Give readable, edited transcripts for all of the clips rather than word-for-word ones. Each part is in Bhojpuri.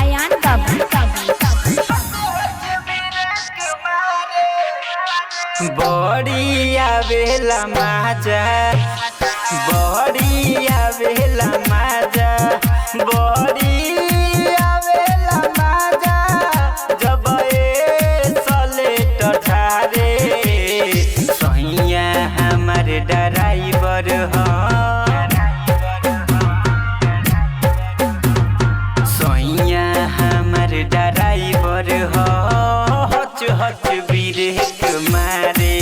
अयान बाबू बड़ी आवेला माजा बड़ी आवेला माजा बड़ी आवेला माजा जब ए सलेट ठारे सैया हमर ड्राइवर ह सैया हमर ड्राइवर ह हच हच ब्रेक मारे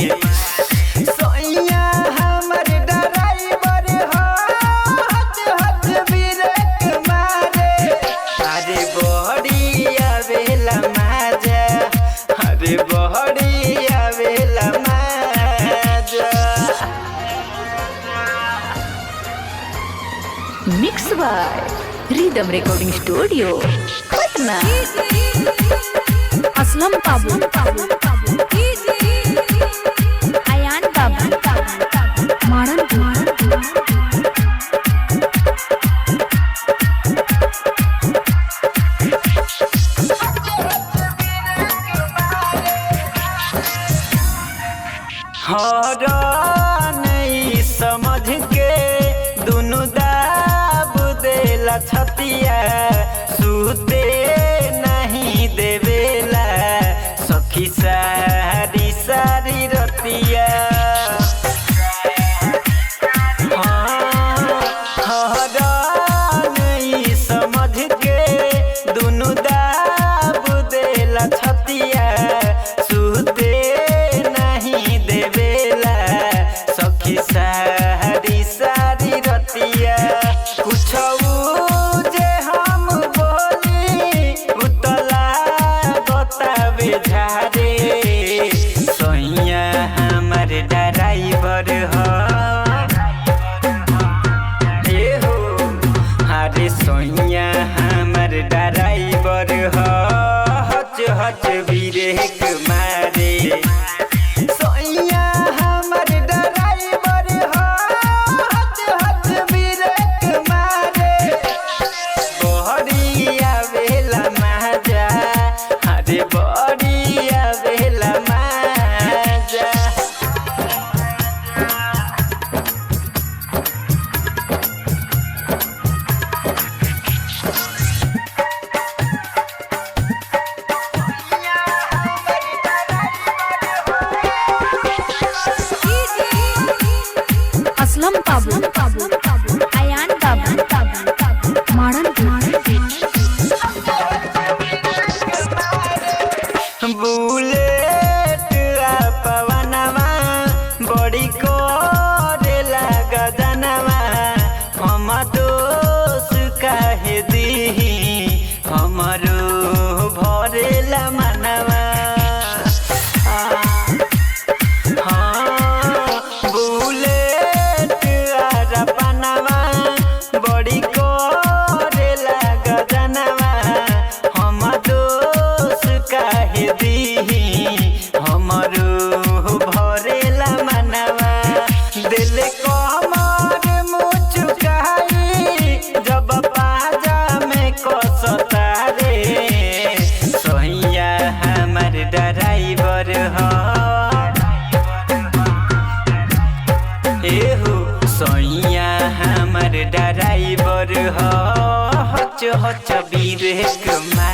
सैया हमर ड्राइवर ह हच हच ब्रेक मारे अरे बड़ी आवेला माजा अरे बड़ी आवेला माजा mix by rhythm recording studio Patna. Aslam बाबू अयान बाबू मारन नहीं समझ के दुनु दाब देला छतिया सूते नहीं देवेला सखी सारी सारी रतिया नहीं समझ के दुनु दाब देला छतिया सूते नहीं देवेला सखी सारी सारी रतिया कुछ जे हम बोली उतला बतावे झारे सैया हमर ड्राइवर ह अरे सैया हमर ड्राइवर ह हच हच ब्रेक मारे सैया हमर ड्राइवर ह हच हच ब्रेक मारे बड़ी आवेला माजा अरे बड़ी आवेला माजा असलम बाबू अयान बाबू मारन बुलेट आ पवनवा बड़ी कोरेला गजनवा हम दोष काहे दीही हमरो भरेला मनवा बुलेट आ पवनवा बड़ी कोरेला गजनवा हम दोष काहे दीही हमरो भरेला मनवा दिल कमर मुचुकाई जब पाजा में कसता रे सैया हमर ड्राइवर ह एहो सैया हमर ड्राइवर ह हच हच ब्रेक मारे